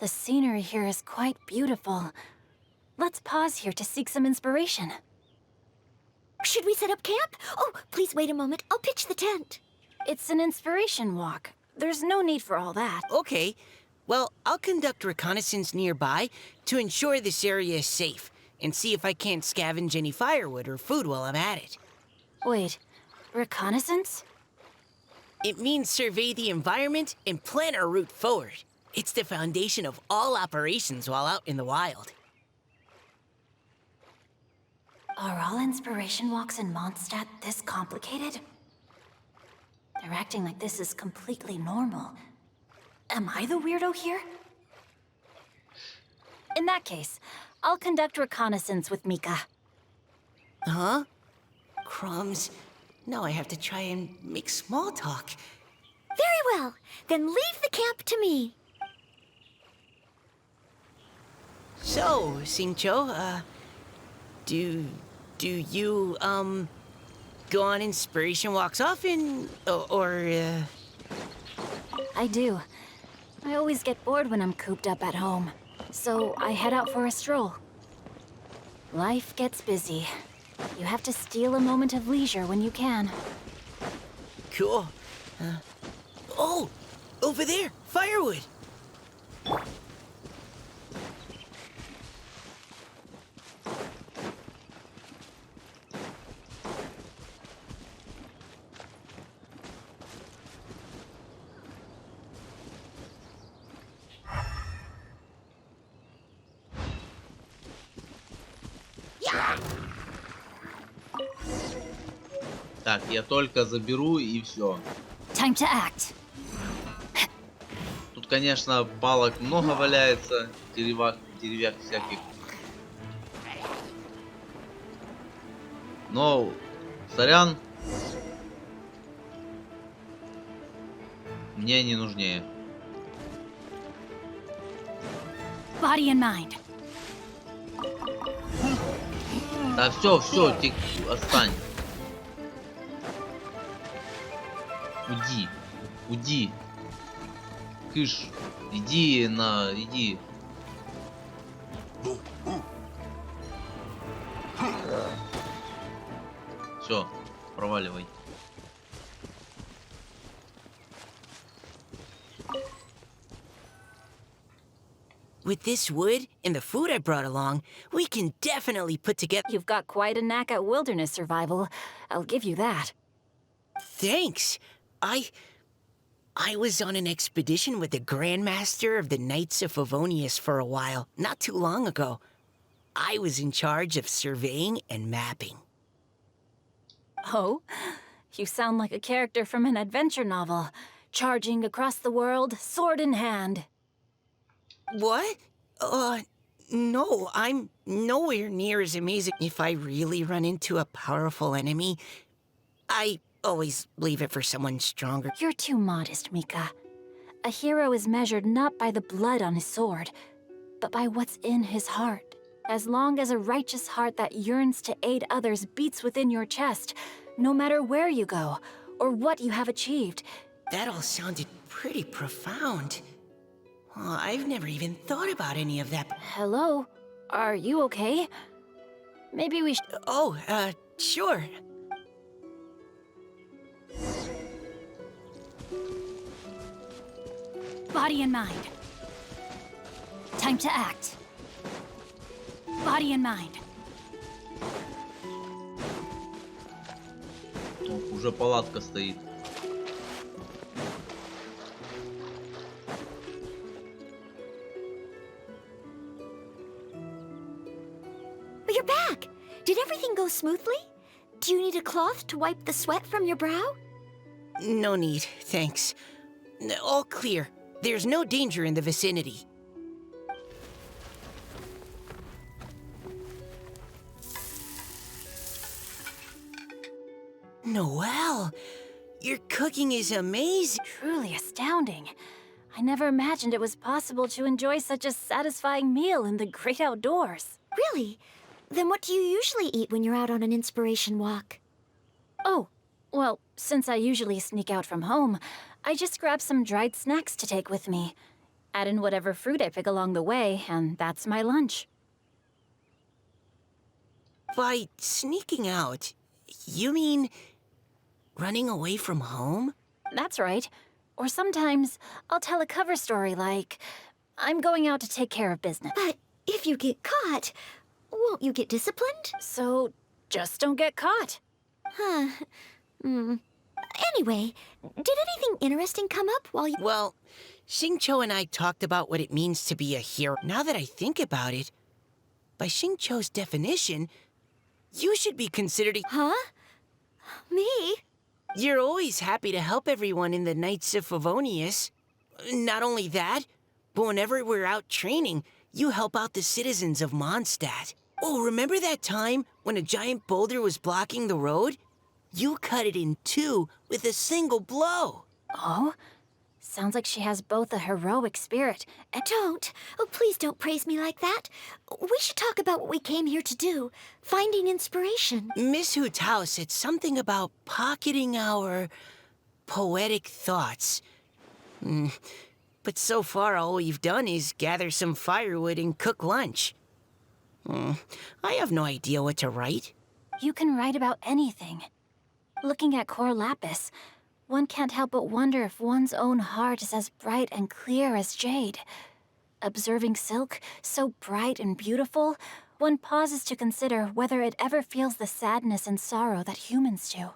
The scenery here is quite beautiful. Let's pause here to seek some inspiration. Should we set up camp? Oh, please wait a moment. I'll pitch the tent. It's an inspiration walk. There's no need for all that. Okay. Well, I'll conduct reconnaissance nearby to ensure this area is safe, and see if I can't scavenge any firewood or food while I'm at it. Wait, reconnaissance? It means survey the environment and plan our route forward. It's the foundation of all operations while out in the wild. Are all inspiration walks in Mondstadt this complicated? They're acting like this is completely normal. Am I the weirdo here? In that case, I'll conduct reconnaissance with Mika. Huh? Crumbs. Now I have to try and make small talk. Very well. Then leave the camp to me. So, Singcho, do you, go on inspiration walks often, or? I do. I always get bored when I'm cooped up at home, so I head out for a stroll. Life gets busy. You have to steal a moment of leisure when you can. Cool. Oh! Over there! Firewood! Так, я только заберу и все. Time to act. Тут, конечно, палок много валяется, деревяк всяких. Но, сорян, мне не нужнее. Body and mind. Да все, отстань. Уйди. Кыш, иди. Все, проваливай. With this wood and the food I brought along, we can definitely put together. You've got quite a knack at wilderness survival. I'll give you that. Thanks. I was on an expedition with the Grandmaster of the Knights of Favonius for a while, not too long ago. I was in charge of surveying and mapping. Oh? You sound like a character from an adventure novel. Charging across the world, sword in hand. What? No, I'm nowhere near as amazing. If I really run into a powerful enemy, I always leave it for someone stronger. You're too modest, Mika. A hero is measured not by the blood on his sword, but by what's in his heart. As long as a righteous heart that yearns to aid others beats within your chest, no matter where you go, or what you have achieved. That all sounded pretty profound. Oh, I've never even thought about any of that. Hello? Are you okay? Maybe we should... Oh, sure. Body and mind. Time to act. Body and mind. Уже палатка стоит. You're back! Did everything go smoothly? Do you need a cloth to wipe the sweat from your brow? No need, thanks. All clear. There's no danger in the vicinity. Noelle, your cooking is amazing. Truly astounding. I never imagined it was possible to enjoy such a satisfying meal in the great outdoors. Really? Then what do you usually eat when you're out on an inspiration walk? Oh, well, since I usually sneak out from home, I just grab some dried snacks to take with me. Add in whatever fruit I pick along the way, and that's my lunch. By sneaking out, you mean running away from home? That's right. Or sometimes I'll tell a cover story like, I'm going out to take care of business. But if you get caught, won't you get disciplined? So just don't get caught. Huh. Anyway, did anything interesting come up while you... Well, Xingqiu and I talked about what it means to be a hero. Now that I think about it, by Xingqiu's definition, you should be considered a... Huh? Me? You're always happy to help everyone in the Knights of Favonius. Not only that, but whenever we're out training, you help out the citizens of Mondstadt. Oh, remember that time when a giant boulder was blocking the road? You cut it in two with a single blow. Oh? Sounds like she has both a heroic spirit and... Don't. Oh, please don't praise me like that. We should talk about what we came here to do. Finding inspiration. Miss Hu Tao said something about pocketing our poetic thoughts. But so far, all we've done is gather some firewood and cook lunch. I have no idea what to write. You can write about anything. Looking at Cor Lapis, one can't help but wonder if one's own heart is as bright and clear as jade. Observing silk, so bright and beautiful, one pauses to consider whether it ever feels the sadness and sorrow that humans do.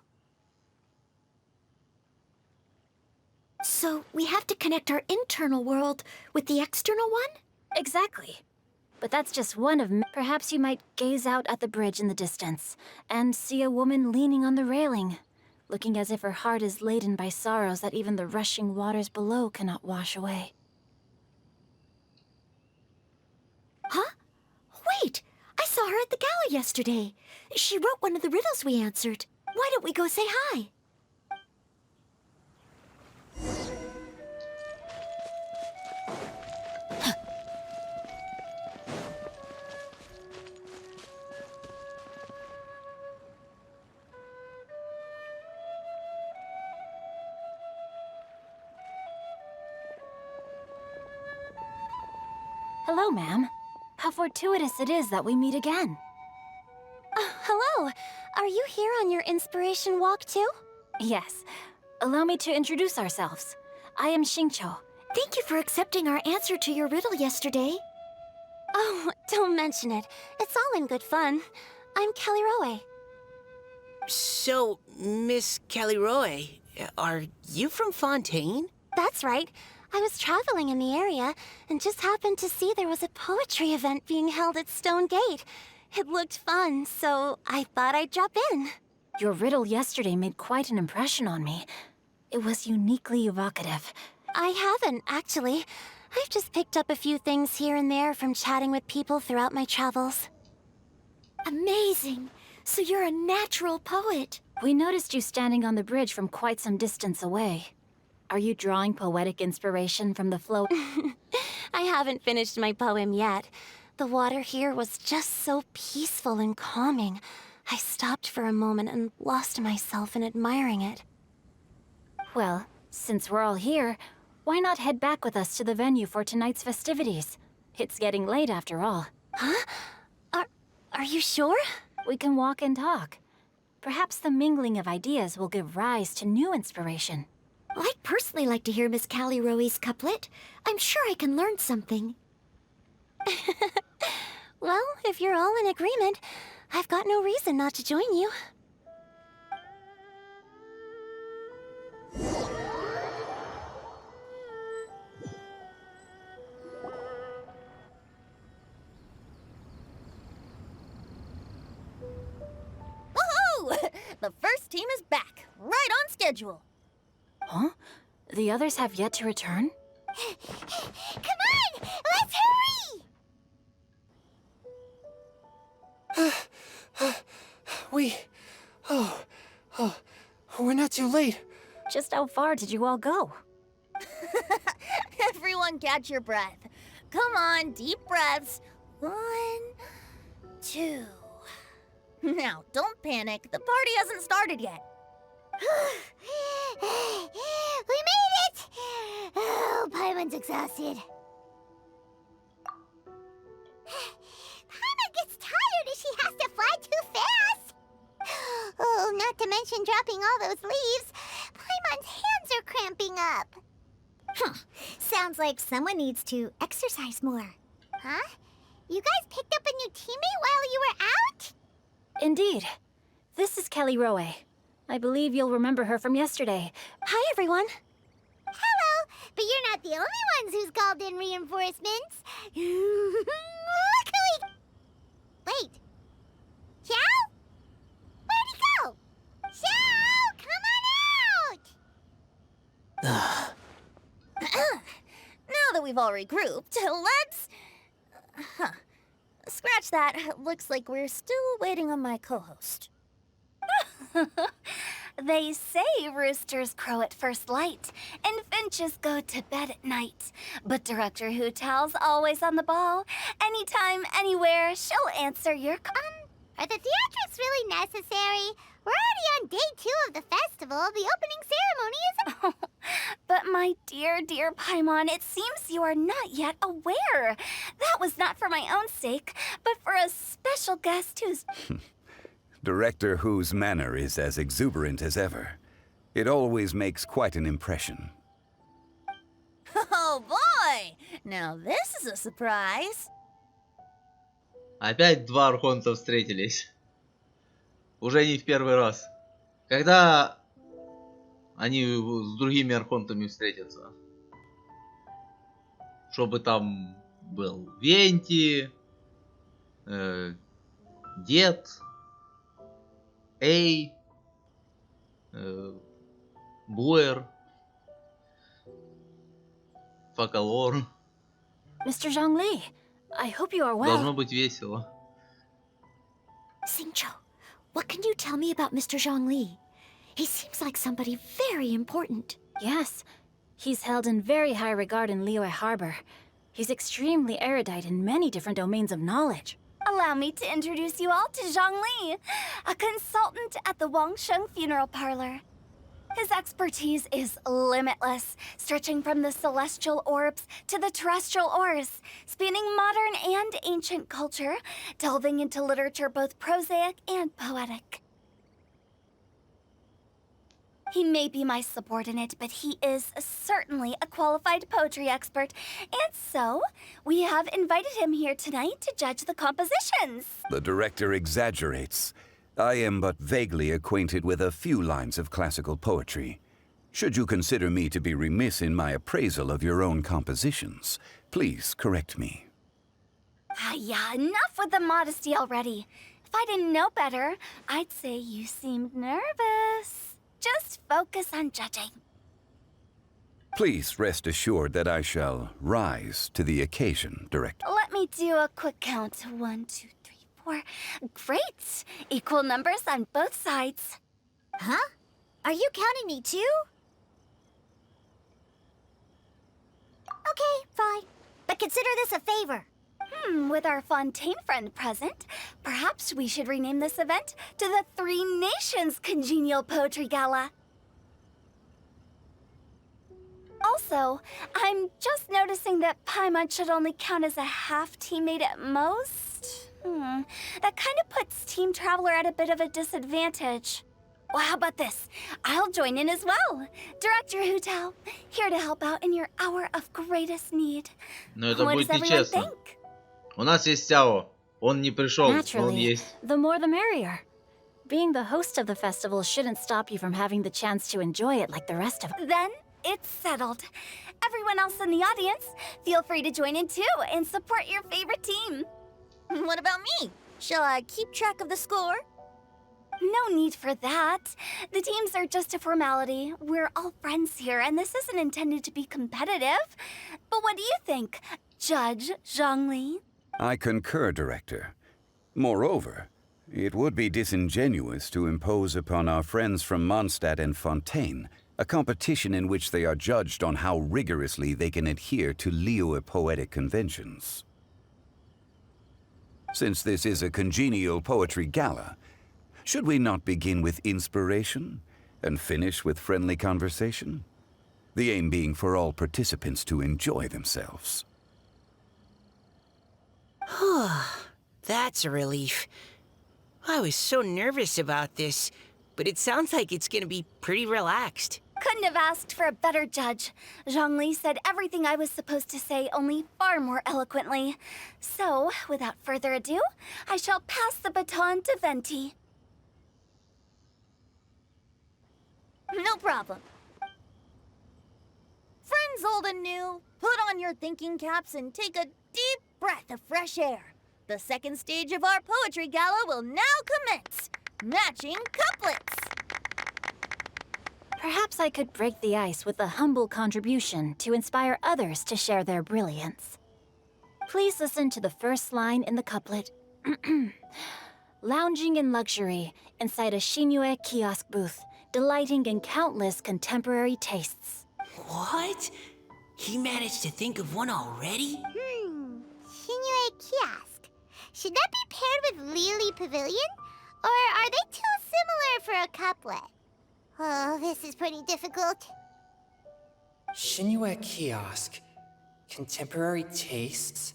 So we have to connect our internal world with the external one? Exactly. But that's just one of... Perhaps you might gaze out at the bridge in the distance and see a woman leaning on the railing, looking as if her heart is laden by sorrows that even the rushing waters below cannot wash away. Huh? Wait! I saw her at the gala yesterday. She wrote one of the riddles we answered. Why don't we go say hi? Hello, ma'am. How fortuitous it is that we meet again. Hello. Are you here on your inspiration walk too? Yes. Allow me to introduce ourselves. I am Xingqiu. Thank you for accepting our answer to your riddle yesterday. Oh, don't mention it. It's all in good fun. I'm Kelly Roe. So, Miss Caliroe, are you from Fontaine? That's right. I was traveling in the area and just happened to see there was a poetry event being held at Stone Gate. It looked fun, so I thought I'd drop in. Your riddle yesterday made quite an impression on me. It was uniquely evocative. I haven't, actually. I've just picked up a few things here and there from chatting with people throughout my travels. Amazing! So you're a natural poet. We noticed you standing on the bridge from quite some distance away. Are you drawing poetic inspiration from the flow? I haven't finished my poem yet. The water here was just so peaceful and calming. I stopped for a moment and lost myself in admiring it. Well, since we're all here, why not head back with us to the venue for tonight's festivities? It's getting late after all. Huh? Are you sure? We can walk and talk. Perhaps the mingling of ideas will give rise to new inspiration. I'd personally like to hear Miss Callie Roe's couplet. I'm sure I can learn something. Well, if you're all in agreement, I've got no reason not to join you. Woohoo! The first team is back, right on schedule. Huh? The others have yet to return? Come on! Let's hurry! We're not too late. Just how far did you all go? Everyone catch your breath. Come on, deep breaths. 1, 2. Now, don't panic. The party hasn't started yet. We made it! Oh, Paimon's exhausted. Genshin dropping all those leaves, Paimon's hands are cramping up. Sounds like someone needs to exercise more. Huh? You guys picked up a new teammate while you were out? Indeed. This is Kelly Rowe. I believe you'll remember her from yesterday. Hi, everyone. Hello, but you're not the only ones who's called in reinforcements. Luckily... Wait. Xiao? Where'd he go? Xiao, come on out! Now that we've all regrouped, let's... Scratch that. Looks like we're still waiting on my co-host. They say roosters crow at first light, and finches go to bed at night. But Director Hu Tao's always on the ball. Anytime, anywhere, she'll answer your Are the theatrics really necessary? We're already on day 2 of the festival. The opening ceremony is... But my dear, dear Paimon, it seems you are not yet aware. That was not for my own sake, but for a special guest who's... Director Hu's manner is as exuberant as ever. It always makes quite an impression. Oh boy! Now this is a surprise. Опять два архонта встретились. Уже не в первый раз. Когда они с другими архонтами встретятся? Чтобы там был Венти, Дед, Эй, Буэр, Факалор. Mr. Zhongli, I hope you are well. Должно быть весело. Xingqiu, what can you tell me about Mr. Zhongli? He seems like somebody very important. Yes, he's held in very high regard in Liyue Harbor. He's extremely erudite in many different domains of knowledge. Allow me to introduce you all to Zhang Li, a consultant at the Wangsheng Funeral Parlor. His expertise is limitless, stretching from the celestial orbs to the terrestrial ores, spanning modern and ancient culture, delving into literature both prosaic and poetic. He may be my subordinate, but he is certainly a qualified poetry expert, and so we have invited him here tonight to judge the compositions. The director exaggerates. I am but vaguely acquainted with a few lines of classical poetry. Should you consider me to be remiss in my appraisal of your own compositions, please correct me. Yeah, enough with the modesty already. If I didn't know better, I'd say you seemed nervous. Just focus on judging. Please rest assured that I shall rise to the occasion, Director. Let me do a quick count. 1, 2, 3, 4. Great! Equal numbers on both sides. Huh? Are you counting me too? Okay, fine. But consider this a favor. With our Fontaine friend present, perhaps we should rename this event to the Three Nations Congenial Poetry Gala. Also, I'm just noticing that Paimon should only count as a half teammate at most. That kind of puts Team Traveler at a bit of a disadvantage. Well, how about this? I'll join in as well. Director Hu Tao, here to help out in your hour of greatest need. Но это What будет does everyone нечестно. think? У нас есть Сяо. Он не пришел, он Naturally, есть. the more the merrier. Being the host of the festival shouldn't stop you from having the chance to enjoy it like the rest of us. Then it's settled. Everyone else in the audience, feel free to join in too and support your favorite team. What about me? Shall I keep track of the score? No need for that. The teams are just a formality. We're all friends here, and this isn't intended to be competitive. But what do you think, Judge Zhongli? I concur, Director. Moreover, it would be disingenuous to impose upon our friends from Mondstadt and Fontaine a competition in which they are judged on how rigorously they can adhere to Liyue poetic conventions. Since this is a congenial poetry gala, should we not begin with inspiration and finish with friendly conversation? The aim being for all participants to enjoy themselves. That's a relief. I was so nervous about this, but it sounds like it's gonna be pretty relaxed. Couldn't have asked for a better judge. Zhongli said everything I was supposed to say, only far more eloquently. So, without further ado, I shall pass the baton to Venti. No problem. Friends old and new, put on your thinking caps and take a deep breath of fresh air. The second stage of our poetry gala will now commence. Matching couplets. Perhaps I could break the ice with a humble contribution to inspire others to share their brilliance. Please listen to the first line in the couplet. Lounging in luxury inside a Shinue kiosk booth, delighting in countless contemporary tastes. What? He managed to think of one already? Shinue Kiosk. Should that be paired with Lily Pavilion? Or are they too similar for a couplet? Oh, this is pretty difficult. Shinue Kiosk. Contemporary tastes?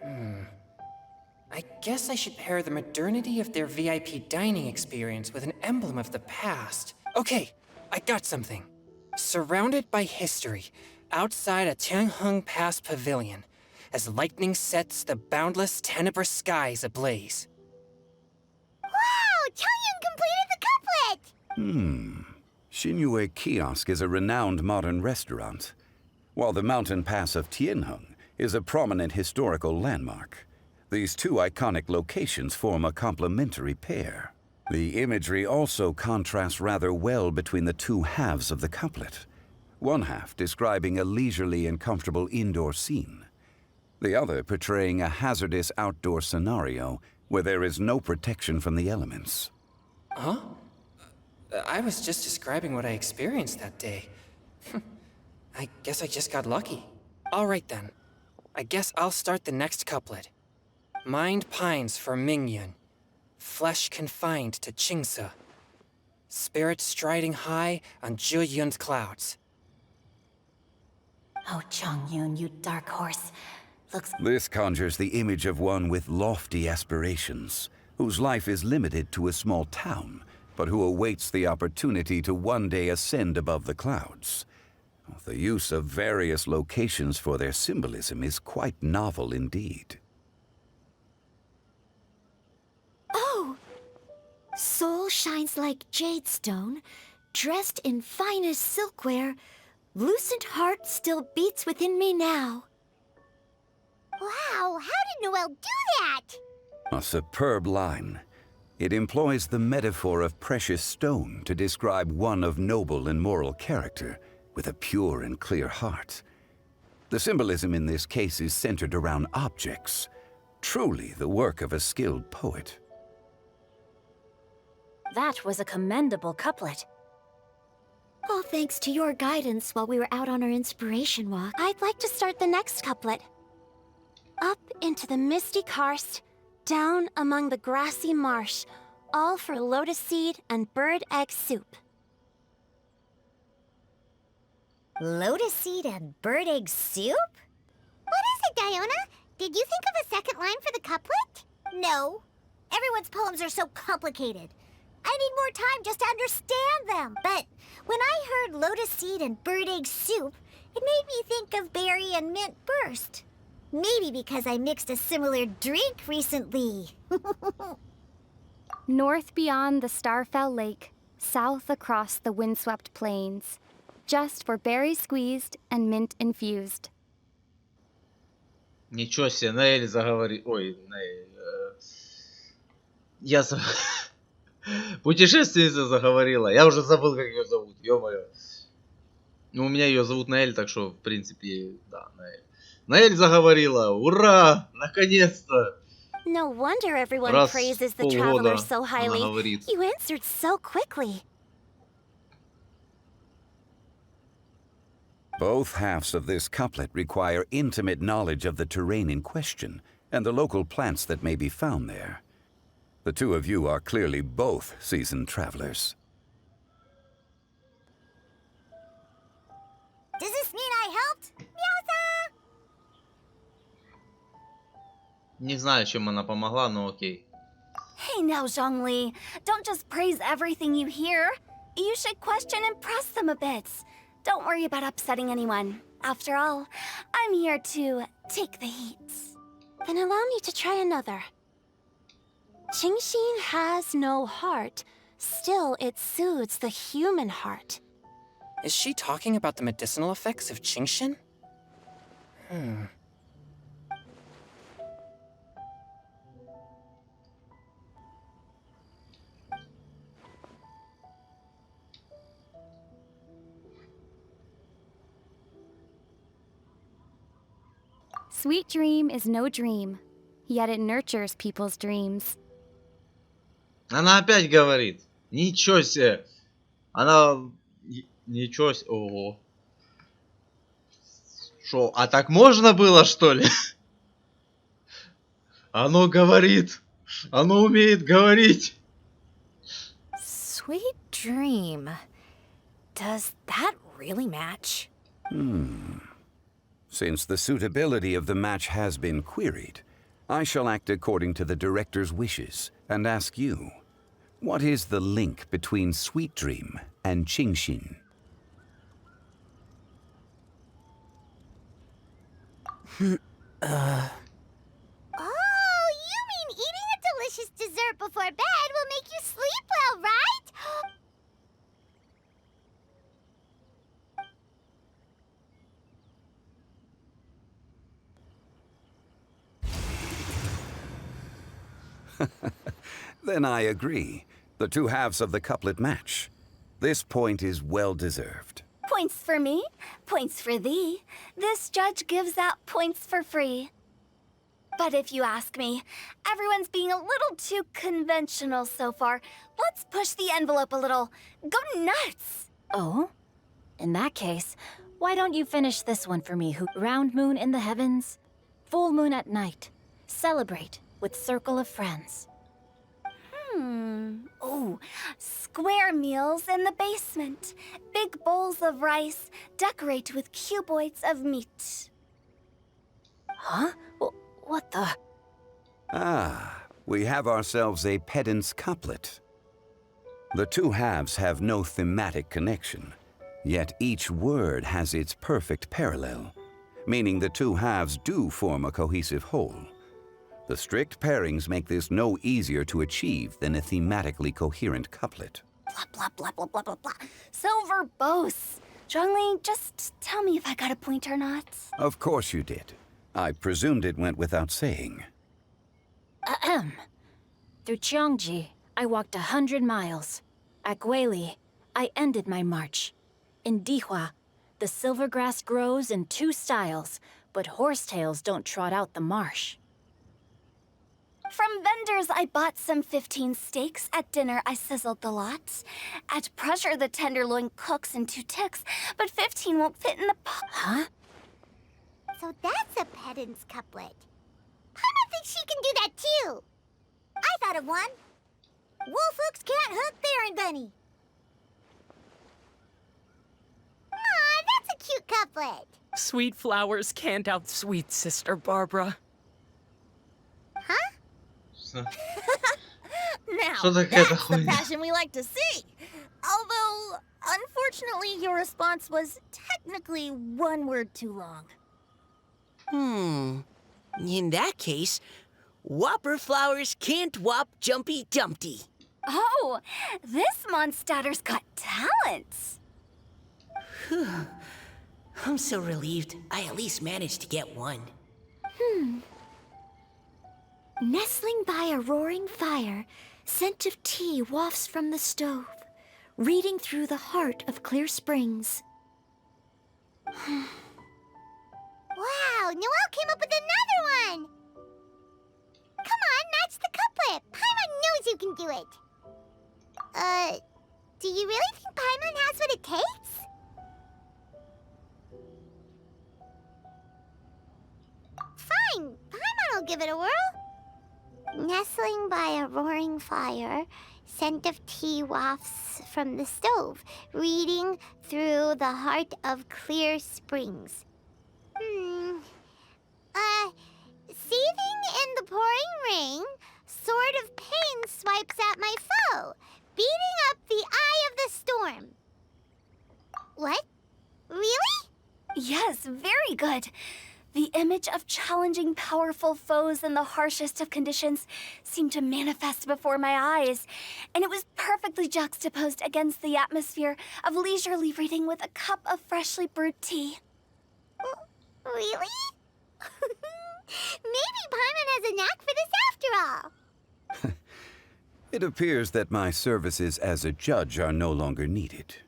I guess I should pair the modernity of their VIP dining experience with an emblem of the past. Okay, I got something. Surrounded by history, outside a Tianheng Pass pavilion, as lightning sets the boundless tenebrous skies ablaze. Wow! Chongyun completed the couplet! Shinue Kiosk is a renowned modern restaurant, while the mountain pass of Tianheng is a prominent historical landmark. These two iconic locations form a complementary pair. The imagery also contrasts rather well between the two halves of the couplet. One half describing a leisurely and comfortable indoor scene, the other portraying a hazardous outdoor scenario where there is no protection from the elements. Huh? I was just describing what I experienced that day. I guess I just got lucky. All right then. I guess I'll start the next couplet. Mind pines for Mingyun. Flesh confined to Qingse. Spirit striding high on Zheyun's clouds. Oh, Chongyun, you dark horse. Looks... This conjures the image of one with lofty aspirations, whose life is limited to a small town, but who awaits the opportunity to one day ascend above the clouds. The use of various locations for their symbolism is quite novel indeed. Oh! Soul shines like jade stone, dressed in finest silkware. Lucent heart still beats within me now. Wow, how did Noelle do that? A superb line. It employs the metaphor of precious stone to describe one of noble and moral character, with a pure and clear heart. The symbolism in this case is centered around objects, truly the work of a skilled poet. That was a commendable couplet. All thanks to your guidance while we were out on our inspiration walk. I'd like to start the next couplet. Up into the misty karst, down among the grassy marsh, all for lotus seed and bird egg soup. Lotus seed and bird egg soup? What is it, Diona? Did you think of a second line for the couplet? No. Everyone's poems are so complicated. I need more time just to understand them. But when I heard lotus seed and bird egg soup, it made me think of berry and mint burst. Maybe because I mixed a similar drink recently. North beyond the Starfell Lake, south across the windswept plains. Just for berry squeezed and mint infused. Ничего себе, Наэль заговорил. Ой, Наэль. Я Путешественница заговорила. Я уже забыл, как ее зовут. Ё-моё. Ну, у меня ее зовут Наэль, так что, в принципе, да, Наэль. Наэль заговорила. Ура! Наконец-то! No wonder everyone Раз praises в the полгода traveler so она highly. говорит. You answered so quickly. Both halves of this couplet require intimate knowledge of the terrain in question and the local plants that may be found there. The two of you are clearly both seasoned travelers. Does this mean I helped? Meowsa! Не знаю, чем она помогла, но окей. Hey now, Zhongli. Don't just praise everything you hear. You should question and press them a bit. Don't worry about upsetting anyone. After all, I'm here to take the heat. Then allow me to try another. Qingxin has no heart. Still, it soothes the human heart. Is she talking about the medicinal effects of Qingxin? Sweet dream is no dream, yet it nurtures people's dreams. Она опять говорит. Ничего себе. Она... Ничего себе. Ого. Шо, а так можно было, что ли? Оно говорит. Оно умеет говорить. Sweet dream. Does that really match? Since the suitability of the match has been queried, I shall act according to the director's wishes and ask you, what is the link between Sweet Dream and Qingxin? Oh, you mean eating a delicious dessert before bed will make you sleep well, right? Then I agree. The two halves of the couplet match. This point is well deserved. Points for me, points for thee. This judge gives out points for free. But if you ask me, everyone's being a little too conventional so far. Let's push the envelope a little. Go nuts! Oh? In that case, why don't you finish this one for me, Round moon in the heavens, full moon at night. Celebrate with circle of friends. Oh, square meals in the basement. Big bowls of rice, decorate with cuboids of meat. Huh? What the? Ah, we have ourselves a pedant's couplet. The two halves have no thematic connection, yet each word has its perfect parallel, meaning the two halves do form a cohesive whole. The strict pairings make this no easier to achieve than a thematically coherent couplet. Blah, blah, blah, blah, blah, blah, blah. So verbose. Zhongli, just tell me if I got a point or not. Of course you did. I presumed it went without saying. Ahem. Through Cheongji, I walked 100 miles. At Guili, I ended my march. In Dihua, the silver grass grows in two styles, but horsetails don't trot out the marsh. From vendors, I bought some 15 steaks. At dinner, I sizzled the lot. At pressure, the tenderloin cooks in 2 ticks, but 15 won't fit in the pot. Huh? So that's a pedant's couplet. Paimon thinks she can do that too. I thought of one. Wolf hooks can't hook Baron Bunny. Aw, that's a cute couplet. Sweet flowers can't outsweet Sister Barbara. Huh? Now, Что такая that's the хуйня? passion we like to see. Although, unfortunately, your response was technically one word too long. In that case, Whopper flowers can't whop Jumpy Dumpty. Oh, this monster's got talents. I'm so relieved I at least managed to get one. Nestling by a roaring fire, scent of tea wafts from the stove, reading through the heart of clear springs. Wow, Noelle came up with another one. Come on, match the couplet. Paimon knows you can do it. Do you really think Paimon has what it takes? Fine, Paimon will give it a whirl. Nestling by a roaring fire, scent of tea wafts from the stove, reading through the heart of clear springs. Seething in the pouring rain, sword of pain swipes at my foe, beating up the eye of the storm. What? Really? Yes, very good. The image of challenging powerful foes in the harshest of conditions seemed to manifest before my eyes, and it was perfectly juxtaposed against the atmosphere of leisurely reading with a cup of freshly brewed tea. Really? Maybe Paimon has a knack for this after all. It appears that my services as a judge are no longer needed.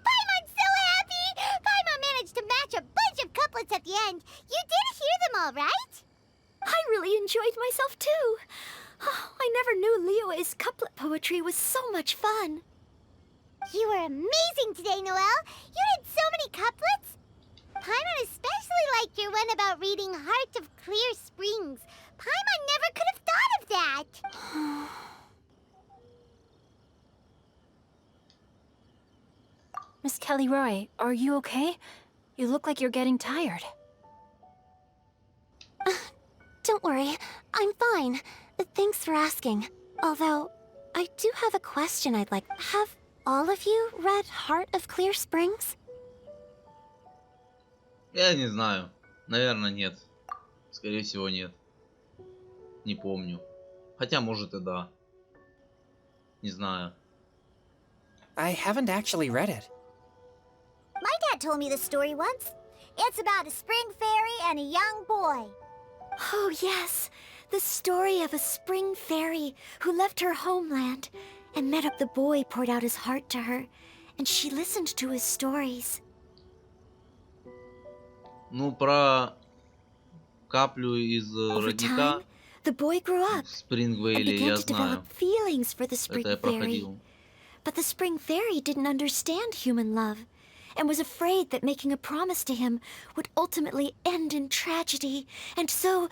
Paimon's so happy! Paimon managed to match a bunch of couplets at the end. You did hear them all, right? I really enjoyed myself too. Oh, I never knew Liyue's couplet poetry was so much fun. You were amazing today, Noelle. You did so many couplets. Paimon especially liked your one about reading Heart of Clear Springs. Paimon never could have thought of that. Miss Kelly Roy, are you okay? You look like you're getting tired. Don't worry, I'm fine. Thanks for asking. Although, I do have a question I'd like. Have all of you read Heart of Clear Springs? Я не знаю. Наверное, нет. Скорее всего, нет. Не помню. Хотя, может и да. Не знаю. I haven't actually read it. My dad told me the story once. It's about a spring fairy and a young boy. Oh, yes. The story of a spring fairy who left her homeland and met up the boy poured out his heart to her, and she listened to his stories. Ну, про каплю из Over родника time, the boy grew up в and Спрингвейле began я to знаю. develop feelings for the spring Это я fairy. проходил. But the spring fairy didn't understand human love and was afraid that making a promise to him would ultimately end in tragedy. And so,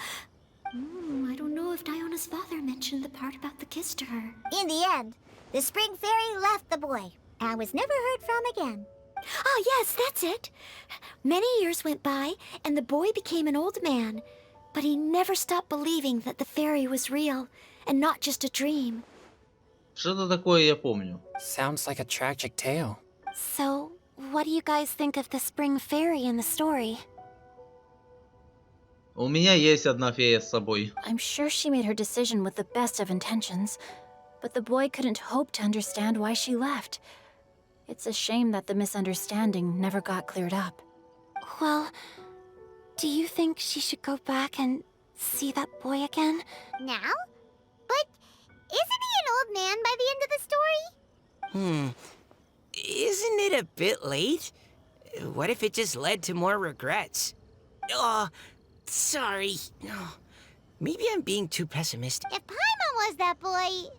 I don't know if Diona's father mentioned the part about the kiss to her. In the end, the spring fairy left the boy and was never heard from again. Ah, yes, that's it. Many years went by, and the boy became an old man, but he never stopped believing that the fairy was real and not just a dream. Что-то такое я помню. Sounds like a tragic tale. So, what do you guys think of the spring fairy in the story? У меня есть одна фея с собой. I'm sure she made her decision with the best of intentions, but the boy couldn't hope to understand why she left. It's a shame that the misunderstanding never got cleared up. Well, do you think she should go back and see that boy again? Now? But isn't he an old man by the end of the story? Isn't it a bit late? What if it just led to more regrets? Oh, sorry. Oh, maybe I'm being too pessimistic. If Paimon was that boy...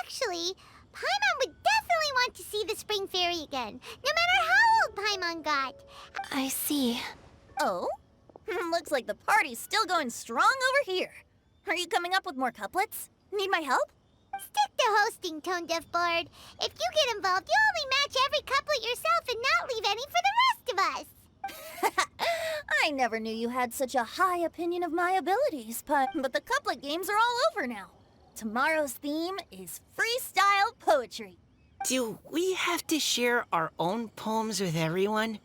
Actually, Paimon would definitely want to see the spring fairy again, no matter how old Paimon got. I see. Oh? Looks like the party's still going strong over here. Are you coming up with more couplets? Need my help? Stick to hosting, Tone Deaf Bard. If you get involved, you'll only match every couplet yourself and not leave any for the rest of us. I never knew you had such a high opinion of my abilities, but the couplet games are all over now. Tomorrow's theme is freestyle poetry. Do we have to share our own poems with everyone?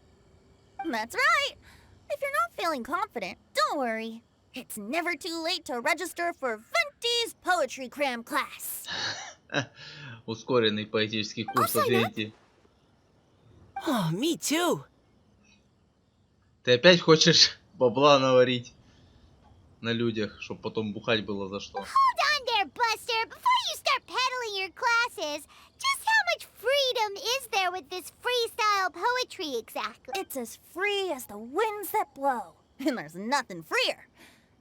That's right. If you're not feeling confident, don't worry. It's never too late to register for Venti's Poetry Cram class. Ускоренный поэтический курс от Венти. Oh, me too. Ты опять хочешь бабла наварить на людях, чтобы потом бухать было за что? Hold on there, Buster. Before you start peddling your classes, just how much freedom is there with this freestyle poetry exactly? It's as free as the winds that blow. And there's nothing freer.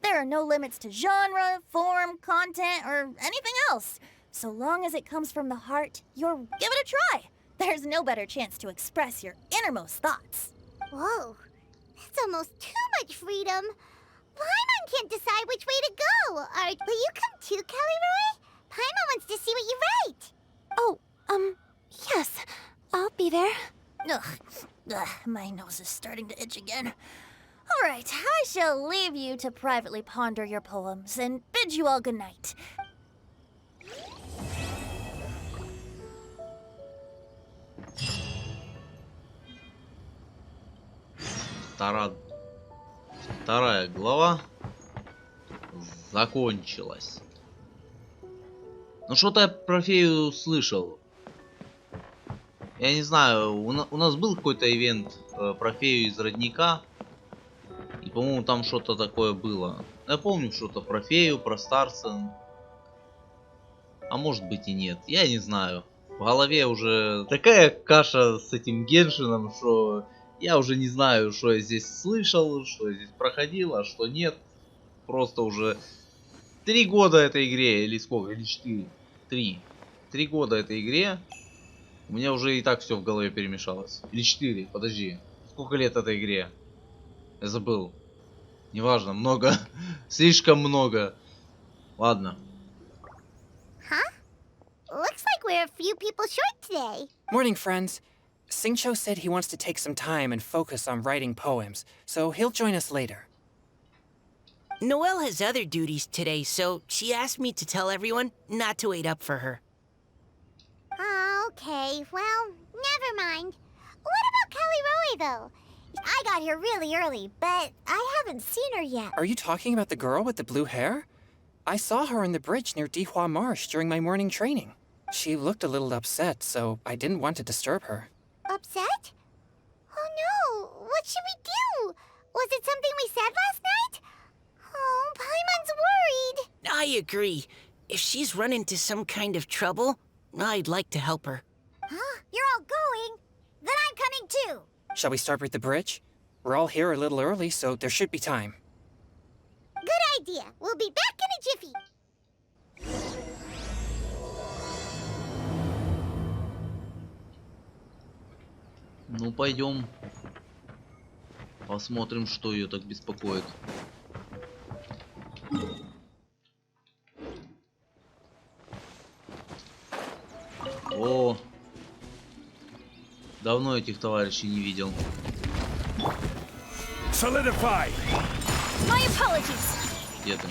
There are no limits to genre, form, content, or anything else. So long as it comes from the heart, you'll give it a try. There's no better chance to express your innermost thoughts. Whoa, that's almost too much freedom. Paimon can't decide which way to go. Will you come too, Kelly Roy? Paimon wants to see what you write. Oh, yes. I'll be there. Ugh, my nose is starting to itch again. All right, I shall leave you to privately ponder your poems and bid you all good night. Вторая глава закончилась. Ну что-то я про фею слышал. Я не знаю, у нас был какой-то ивент про фею из родника. И, по-моему, там что-то такое было. Я помню что-то про фею, про старца. А может быть и нет. Я не знаю. В голове уже такая каша с этим Геншином, что я уже не знаю, что я здесь слышал, что я здесь проходил, а что нет. Просто уже 3 года этой игре, или сколько, или 4. 3 года этой игре. У меня уже и так все в голове перемешалось. Или 4, подожди. Сколько лет этой игре? Я забыл. Неважно, много. Слишком много. Ладно. Huh? Looks like we're a few people short today. Morning, friends. Singcho said he wants to take some time and focus on writing poems, so he'll join us later. Noelle has other duties today, so she asked me to tell everyone not to wait up for her. Oh, okay. Well, never mind. What about Kelly Roy, though? I got here really early, but I haven't seen her yet. Are you talking about the girl with the blue hair? I saw her on the bridge near Dihua Marsh during my morning training. She looked a little upset, so I didn't want to disturb her. Upset? Oh no! What should we do? Was it something we said last night? Oh, Paimon's worried. I agree. If she's run into some kind of trouble, I'd like to help her. Huh? You're all going? Then I'm coming too. Shall we start with the bridge? We're all here a little early, so there should be time. Good idea. We'll be back in a jiffy. Ну, пойдем. Посмотрим, что ее так беспокоит. О! Давно этих товарищей не видел. Solidify! My apologies. Где ты?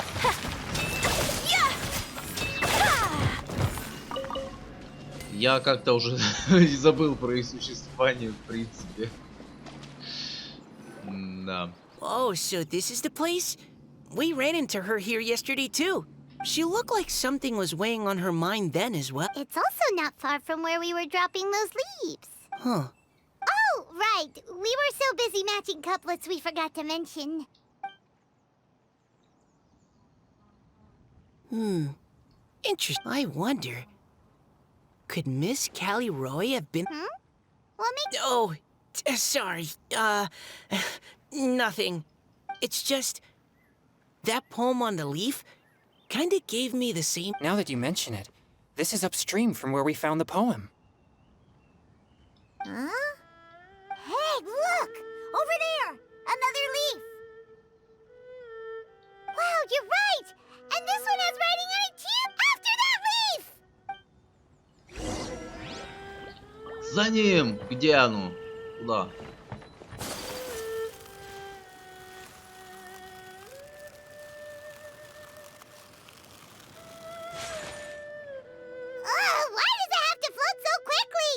Я как-то уже забыл про их существование, в принципе. Да. Oh, so this is the place? We ran into her here yesterday, too. She looked like something was weighing on her mind then as well. It's also not far from where we were dropping those leaves. Huh. Oh, right. We were so busy matching couplets we forgot to mention. Interesting. I wonder, could Miss Callie Roy have been... What makes... Oh, sorry. Nothing. It's just... That poem on the leaf kinda gave me the same... Now that you mention it, this is upstream from where we found the poem. Huh? Hey, look! Over there! Another leaf! Wow, you're right! And this one has writing on it too! After that leaf! За ним! Где оно? Куда? Why does it have to float so quickly?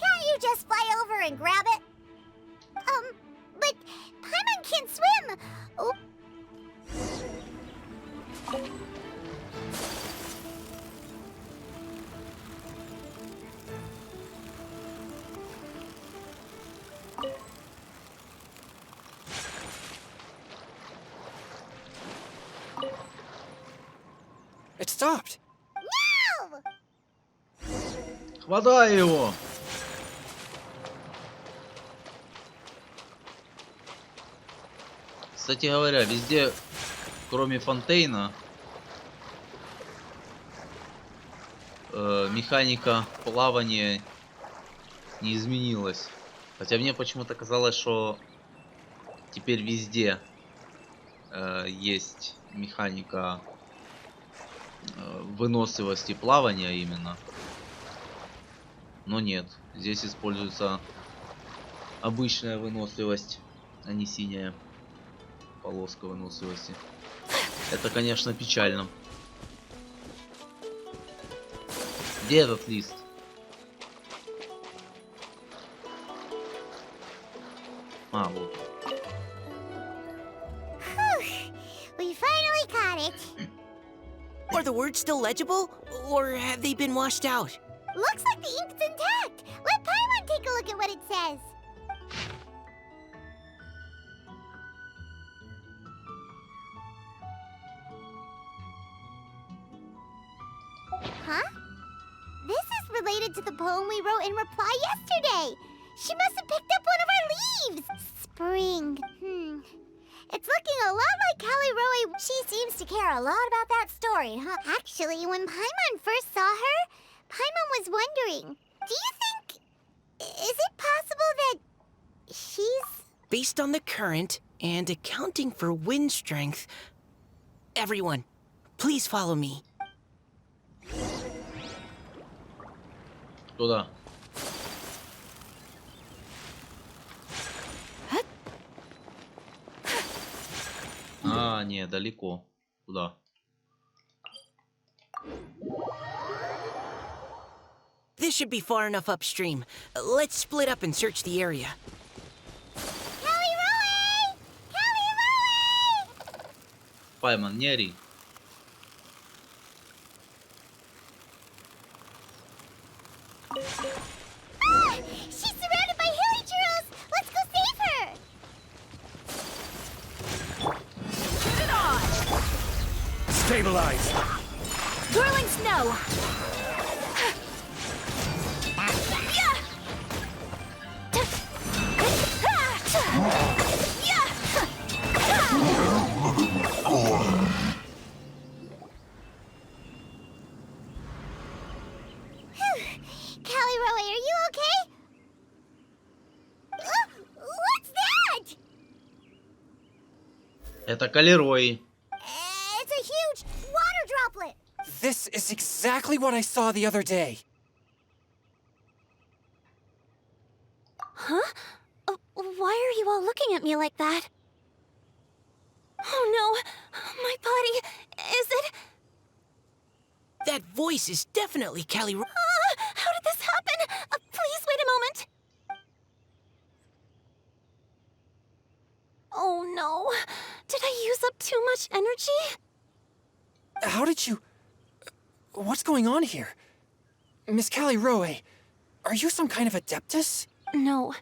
Can't you just fly over and grab it? But Paimon can't swim. Oh. It stopped. No! Хватай его! Кстати говоря, везде, кроме Фонтейна, механика плавания не изменилась. Хотя мне почему-то казалось, что теперь везде есть механика выносливости плавания именно. Но нет, здесь используется обычная выносливость, а не синяя полоска выносливости. Это, конечно, печально. Где этот лист? А, вот. We finally caught it. Are the words still legible, or have they been washed out? Looks like the ink's intact. Let Paimon take a look at what it says. Huh? This is related to the poem we wrote in reply yesterday. She must have picked up one of our leaves. Spring. It's looking a lot like Callie Roe. She seems to care a lot about that story, huh? Actually, when Paimon first saw her, Paimon was wondering, do you think... is it possible that she's... Based on the current and accounting for wind strength, everyone, please follow me. Туда. А, не, далеко. Туда. This should be far enough upstream. Let's split up and search the area. Callie Roe! Callie Roe! Пайман, не ори. Ah! She's surrounded by hilly churls! Let's go save her! Stabilize! Swirling snow! Callie Roe, are you okay? What's that? Это Калерой. It's a huge water droplet. This is exactly what I saw the other day. Huh? Why are you all looking at me like that? Oh no, my body, is it? That voice is definitely Callie Roe. How did this happen? Please wait a moment. Oh no, did I use up too much energy? How did you... What's going on here? Miss Callie Roe, are you some kind of adeptus? No,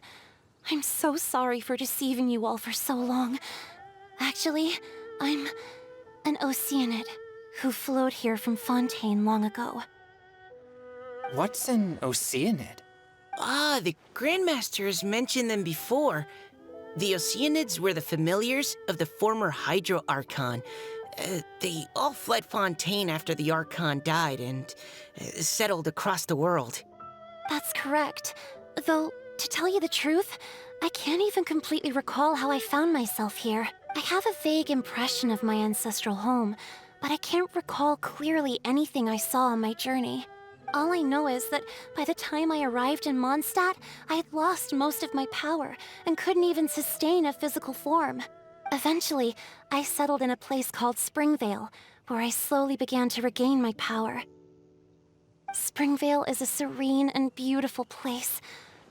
I'm so sorry for deceiving you all for so long. Actually, I'm an Oceanid who flowed here from Fontaine long ago. What's an Oceanid? Ah, the Grandmaster has mentioned them before. The Oceanids were the familiars of the former Hydro Archon. They all fled Fontaine after the Archon died and settled across the world. That's correct. Though, to tell you the truth, I can't even completely recall how I found myself here. I have a vague impression of my ancestral home, but I can't recall clearly anything I saw on my journey. All I know is that by the time I arrived in Mondstadt, I had lost most of my power and couldn't even sustain a physical form. Eventually, I settled in a place called Springvale, where I slowly began to regain my power. Springvale is a serene and beautiful place.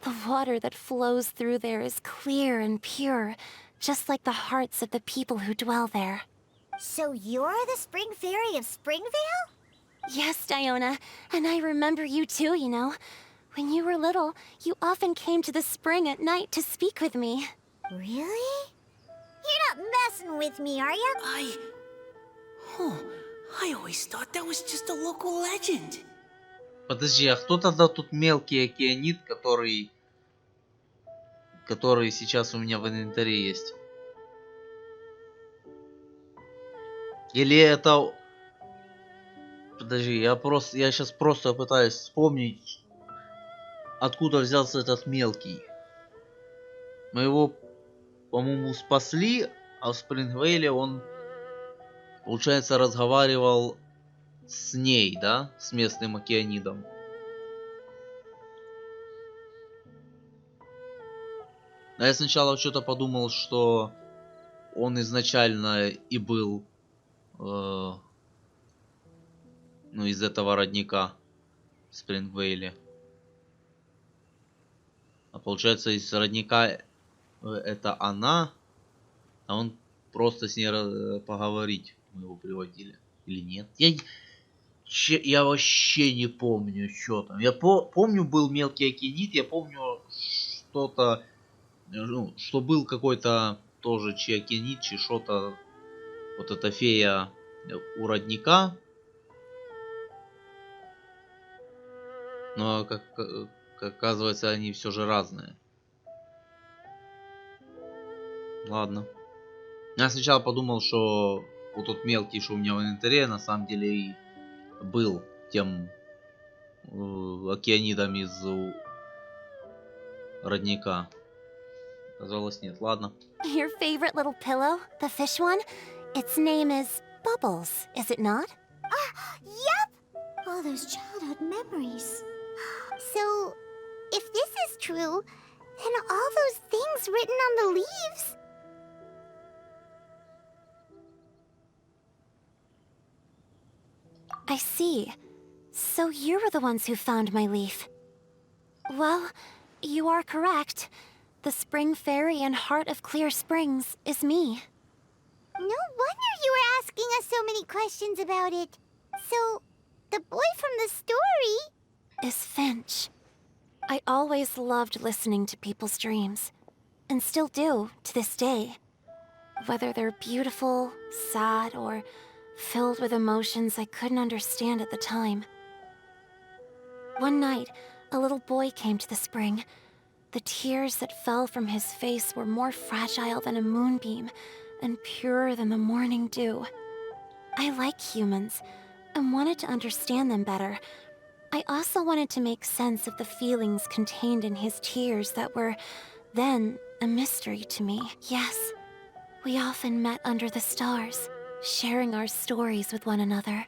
The water that flows through there is clear and pure, just like the hearts of the people who dwell there. So you're the Spring Fairy of Springvale? Yes, Diona, and I remember you too, you know. When you were little, you often came to the spring at night to speak with me. Really? You're not messing with me, are you? I always thought that was just a local legend. Подожди, а кто тогда тут мелкий океанид, который сейчас у меня в инвентаре есть? Или это... Подожди, я сейчас просто пытаюсь вспомнить, откуда взялся этот мелкий. Мы его, по-моему, спасли, а в Спрингвейле он, получается, разговаривал с ней, да? С местным океанидом. А я сначала что-то подумал, что он изначально и был, ну, из этого родника в Спрингвейле. А получается, из родника это она, а он просто с ней поговорить мы его приводили. Или нет? Я вообще не помню, что там. Я помню, был мелкий океанит, я помню что-то, ну, что был какой-то тоже океанит, что-то, вот эта фея у родника. Но, как оказывается, они все же разные. Ладно. Я сначала подумал, что вот тот мелкий, что у меня в инвентаре, на самом деле и был тем океанидом из родника. Оказалось, нет. Ладно. Your favorite little pillow, the fish one? Its name is Bubbles, is it not? Yep! All those childhood memories. So, if this is true, then all those things written on the leaves... I see. So you were the ones who found my leaf. Well, you are correct. The spring fairy and heart of Clear Springs is me. No wonder you were asking us so many questions about it. So, the boy from the story... is Finch. I always loved listening to people's dreams. And still do, to this day. Whether they're beautiful, sad, or filled with emotions I couldn't understand at the time. One night, a little boy came to the spring. The tears that fell from his face were more fragile than a moonbeam, and purer than the morning dew. I like humans, and wanted to understand them better. I also wanted to make sense of the feelings contained in his tears that were, then, a mystery to me. Yes, we often met under the stars, sharing our stories with one another.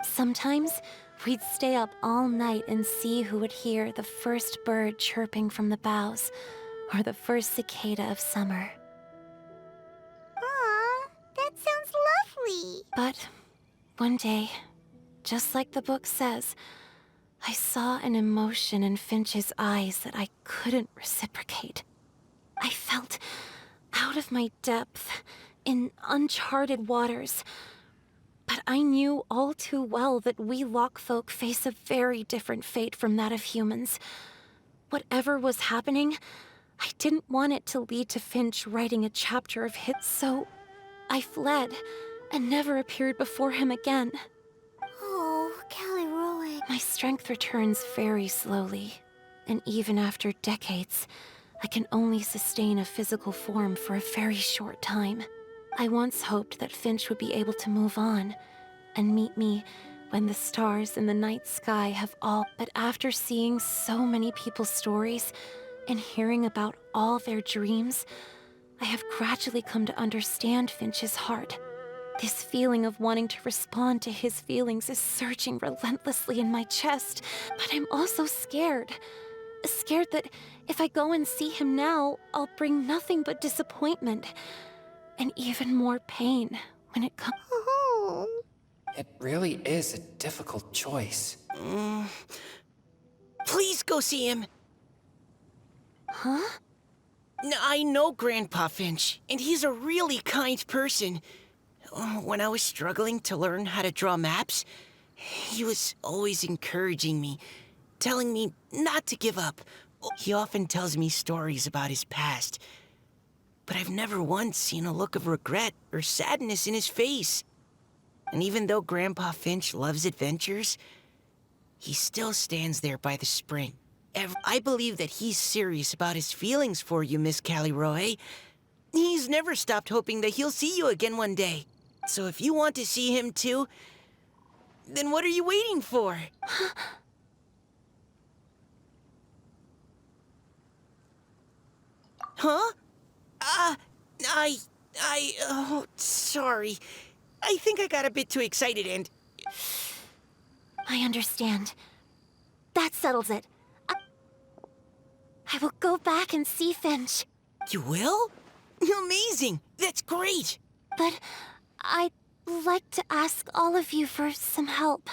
Sometimes, we'd stay up all night and see who would hear the first bird chirping from the boughs, or the first cicada of summer. Aw, that sounds lovely. But one day, just like the book says, I saw an emotion in Finch's eyes that I couldn't reciprocate. I felt out of my depth, in uncharted waters. But I knew all too well that we Lockfolk face a very different fate from that of humans. Whatever was happening, I didn't want it to lead to Finch writing a chapter of hits, so I fled and never appeared before him again. Oh, Caliroe. My strength returns very slowly, and even after decades, I can only sustain a physical form for a very short time. I once hoped that Finch would be able to move on and meet me when the stars in the night sky have all... But after seeing so many people's stories and hearing about all their dreams, I have gradually come to understand Finch's heart. This feeling of wanting to respond to his feelings is surging relentlessly in my chest, but I'm also scared. Scared that if I go and see him now, I'll bring nothing but disappointment. And even more pain when it comes. Oh. It really is a difficult choice. Please go see him. Huh? I know Grandpa Finch, and he's a really kind person. When I was struggling to learn how to draw maps, he was always encouraging me, telling me not to give up. He often tells me stories about his past, but I've never once seen a look of regret or sadness in his face. And even though Grandpa Finch loves adventures, he still stands there by the spring. I believe that he's serious about his feelings for you, Miss Caliroe. He's never stopped hoping that he'll see you again one day. So if you want to see him too, then what are you waiting for? Huh? Oh, sorry. I think I got a bit too excited and... I understand. That settles it. I will go back and see Finch. You will? Amazing! That's great! But I'd like to ask all of you for some help.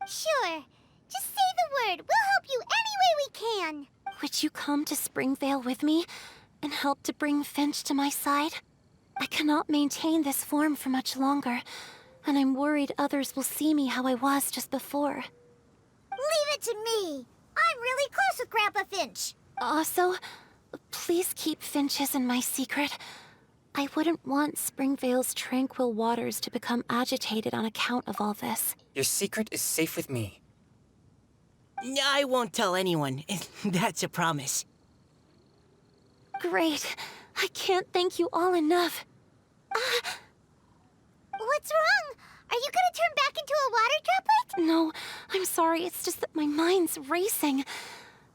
Sure. Just say the word. We'll help you any way we can. Would you come to Springvale with me and help to bring Finch to my side? I cannot maintain this form for much longer, and I'm worried others will see me how I was just before. Leave it to me. I'm really close with Grandpa Finch. Also, please keep Finch's in my secret. I wouldn't want Springvale's tranquil waters to become agitated on account of all this. Your secret is safe with me. I won't tell anyone. That's a promise. Great. I can't thank you all enough. What's wrong? Are you gonna turn back into a water droplet? No, I'm sorry. It's just that my mind's racing.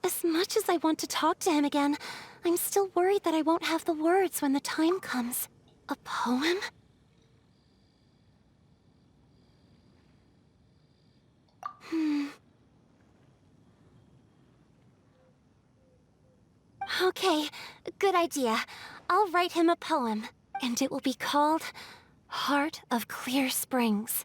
As much as I want to talk to him again, I'm still worried that I won't have the words when the time comes. A poem? Okay, good idea. I'll write him a poem, and it will be called Heart of Clear Springs.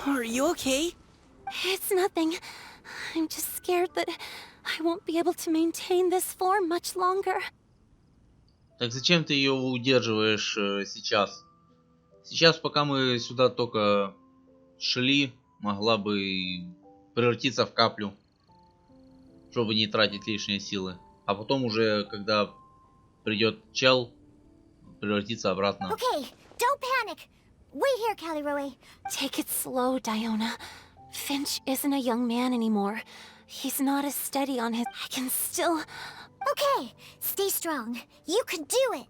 Are you okay? It's nothing. I'm just scared that I won't be able to maintain this form much longer. Так зачем ты ее удерживаешь сейчас? Сейчас, пока мы сюда только шли, могла бы превратиться в каплю, чтобы не тратить лишние силы. А потом уже, когда придет чел, превратиться обратно. Okay, don't panic. Wait here, Caliroe. Take it slow, Diona. Finch isn't a young man anymore. He's not as steady on his... I can still... Okay, stay strong. You can do it.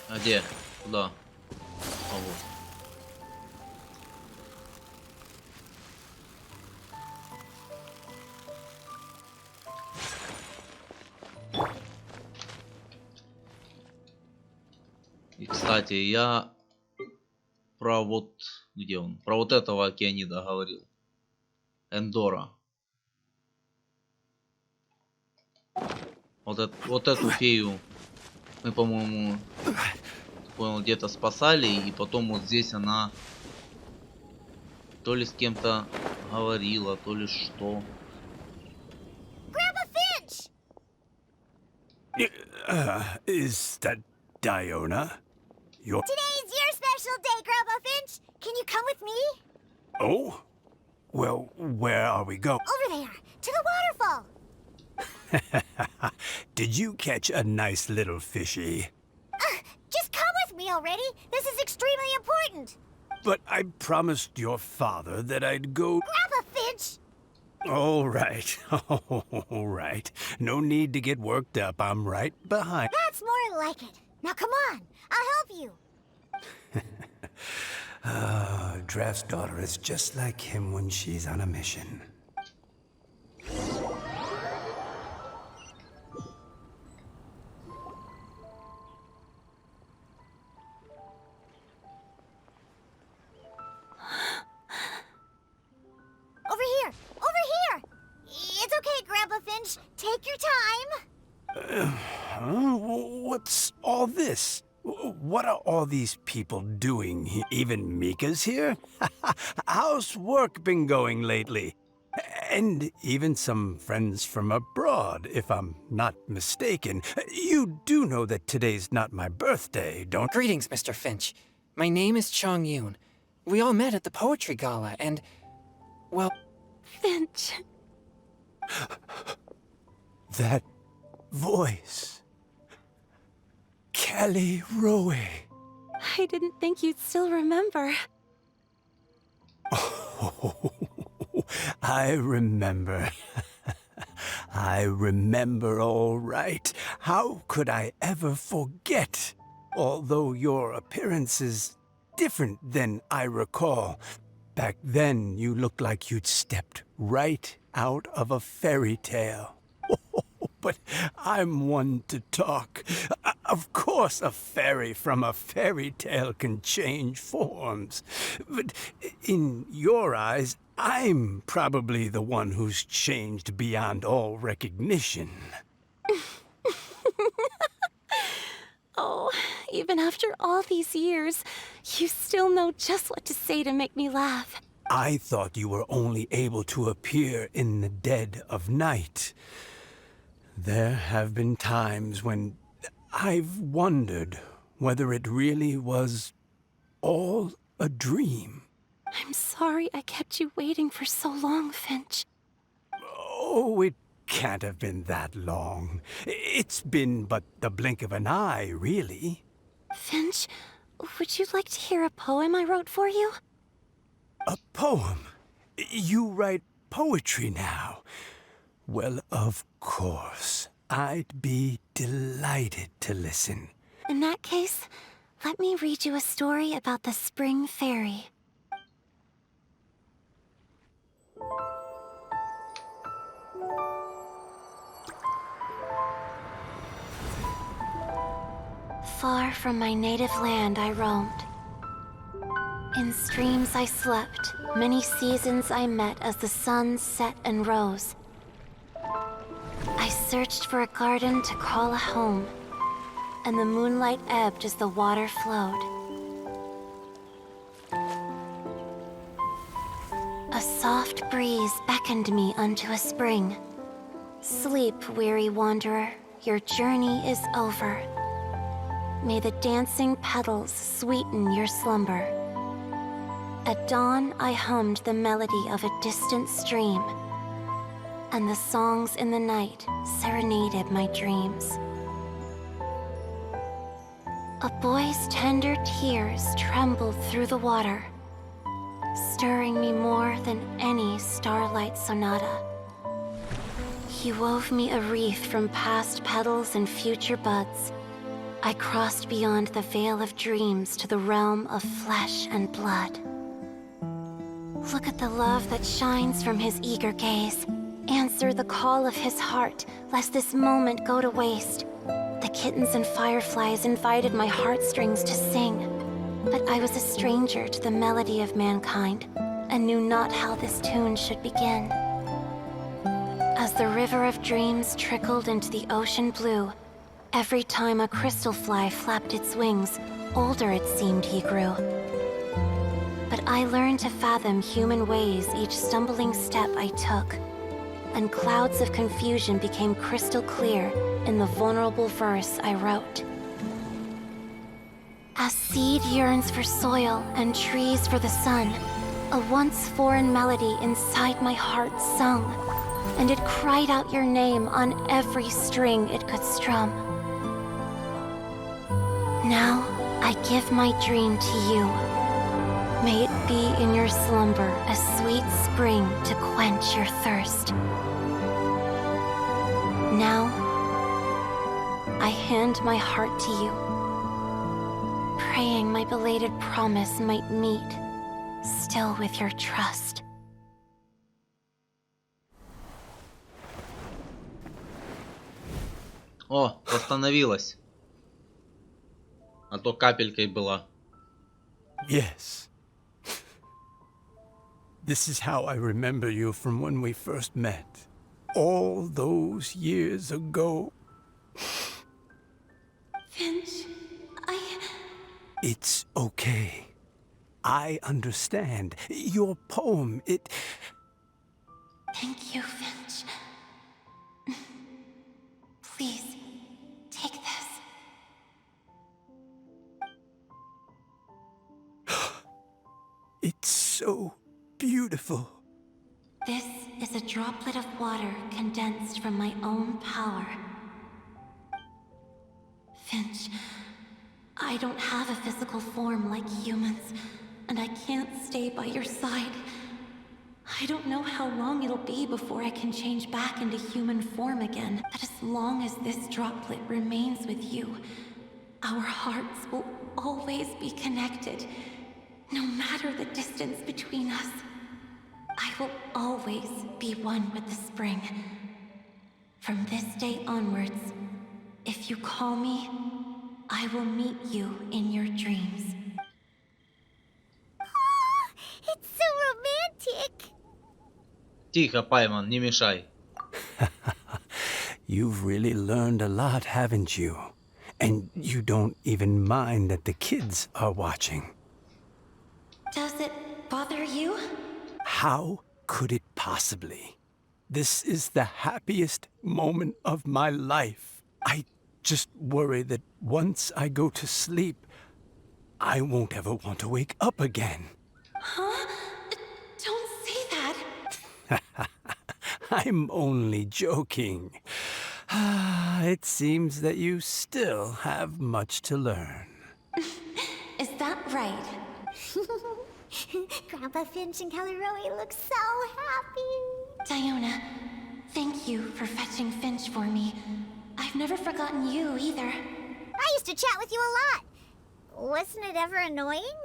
А где? Куда? А вот. И, кстати, я про вот... Где он? Про вот этого Океанида говорил. Эндора. Вот эту фею мы, по-моему, понял, где-то спасали. И потом вот здесь она то ли с кем-то говорила, то ли что. Grandpa Finch! Is that Diona? Today's your special day, Grandpa Finch. Can you come with me? Oh? Well, where are we going? Over there, to the waterfall. Did you catch a nice little fishy? Just come with me already. This is extremely important. But I promised your father that I'd go... Grandpa Finch! All right. All right. No need to get worked up. I'm right behind. That's more like it. Now come on, I'll help you. Draft's daughter is just like him when she's on a mission. Over here! Over here! It's okay, Grandpa Finch. Take your time. What's all this? what are all these people doing? Even Mika's here? How's work been going lately? And even some friends from abroad, if I'm not mistaken. You do know that today's not my birthday, don't you? Greetings, Mr. Finch. My name is Chong Yoon. We all met at the poetry gala, and... well... Finch. That voice. Kelly Rowe. I didn't think you'd still remember. Oh, I remember. I remember all right. How could I ever forget? Although your appearance is different than I recall. Back then, you looked like you'd stepped right out of a fairy tale. But I'm one to talk. Of course a fairy from a fairy tale can change forms. But in your eyes, I'm probably the one who's changed beyond all recognition. Oh, even after all these years, you still know just what to say to make me laugh. I thought you were only able to appear in the dead of night. There have been times when I've wondered whether it really was all a dream. I'm sorry I kept you waiting for so long, Finch. Oh, it can't have been that long. It's been but the blink of an eye, really. Finch, would you like to hear a poem I wrote for you? A poem? You write poetry now? Well, of course. I'd be delighted to listen. In that case, let me read you a story about the spring fairy. Far from my native land I roamed. In streams I slept, many seasons I met as the sun set and rose. I searched for a garden to call a home, and the moonlight ebbed as the water flowed. A soft breeze beckoned me unto a spring. Sleep, weary wanderer, your journey is over. May the dancing petals sweeten your slumber. At dawn, I hummed the melody of a distant stream, and the songs in the night serenaded my dreams. A boy's tender tears trembled through the water, stirring me more than any starlight sonata. He wove me a wreath from past petals and future buds. I crossed beyond the veil of dreams to the realm of flesh and blood. Look at the love that shines from his eager gaze. Answer the call of his heart, lest this moment go to waste. The kittens and fireflies invited my heartstrings to sing, but I was a stranger to the melody of mankind, and knew not how this tune should begin. As the river of dreams trickled into the ocean blue, every time a crystal fly flapped its wings, older it seemed he grew. But I learned to fathom human ways each stumbling step I took, and clouds of confusion became crystal clear in the vulnerable verse I wrote. As seed yearns for soil and trees for the sun, a once foreign melody inside my heart sung, and it cried out your name on every string it could strum. Now I give my dream to you. May it be in your slumber a sweet spring to quench your thirst. Now, I hand my heart to you, praying my belated promise might meet, still with your trust. О, восстановилась. А то капелькой была. Yes. This is how I remember you from when we first met. All those years ago. Finch, It's okay. I understand. Your poem, it... Thank you, Finch. Please, take this. It's so beautiful. This is a droplet of water condensed from my own power. Finch, I don't have a physical form like humans, and I can't stay by your side. I don't know how long it'll be before I can change back into human form again, but as long as this droplet remains with you, our hearts will always be connected, no matter the distance between us. I will always be one with the spring. From this day onwards, if you call me, I will meet you in your dreams. Oh, it's so romantic. Тихо, Пайман, не мешай. You've really learned a lot, haven't you? And you don't even mind that the kids are watching. Does it bother you? How could it possibly? This is the happiest moment of my life. I just worry that once I go to sleep, I won't ever want to wake up again. Huh? Don't say that. I'm only joking. It seems that you still have much to learn. Is that right? Grandpa Finch and Kelly look so happy. Diona, thank you for fetching Finch for me. I've never forgotten you either. I used to chat with you a lot. Wasn't it ever annoying?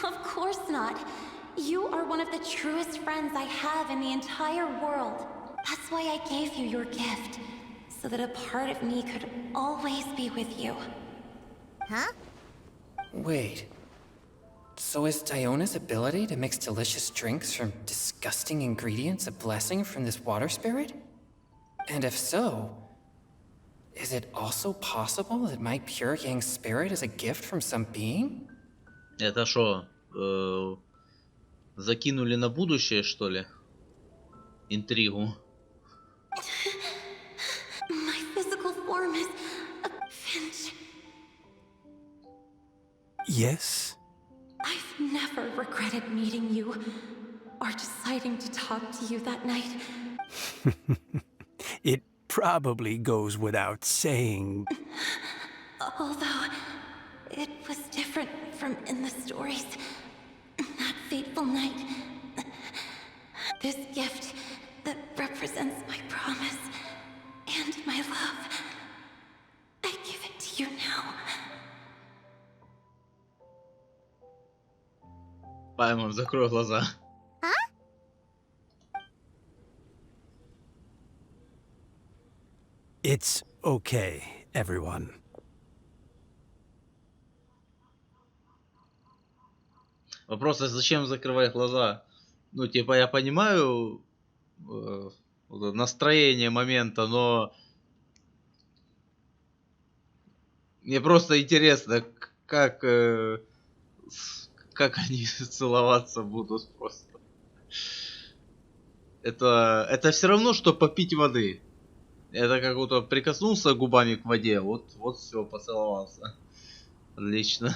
Of course not. You are one of the truest friends I have in the entire world. That's why I gave you your gift, so that a part of me could always be with you. Huh? Wait. So is Diona's ability to mix delicious drinks from disgusting ingredients a blessing from this water spirit? And if so, is it also possible that my pure yang spirit is a gift from some being? Это что, закинули на будущее, что ли? Интригу. My physical form is a Finch. Yes? I've never regretted meeting you or deciding to talk to you that night. It probably goes without saying. Although it was different from in the stories. That fateful night. This gift that represents my promise and my love. I give it to you now. Пайман, закрой глаза. Huh? It's okay, everyone. Вопрос, а зачем закрывать глаза? Ну, типа, я понимаю настроение момента, но мне просто интересно, как они целоваться будут просто. Это все равно, что попить воды. Это как будто прикоснулся губами к воде, вот все, поцеловался. Отлично.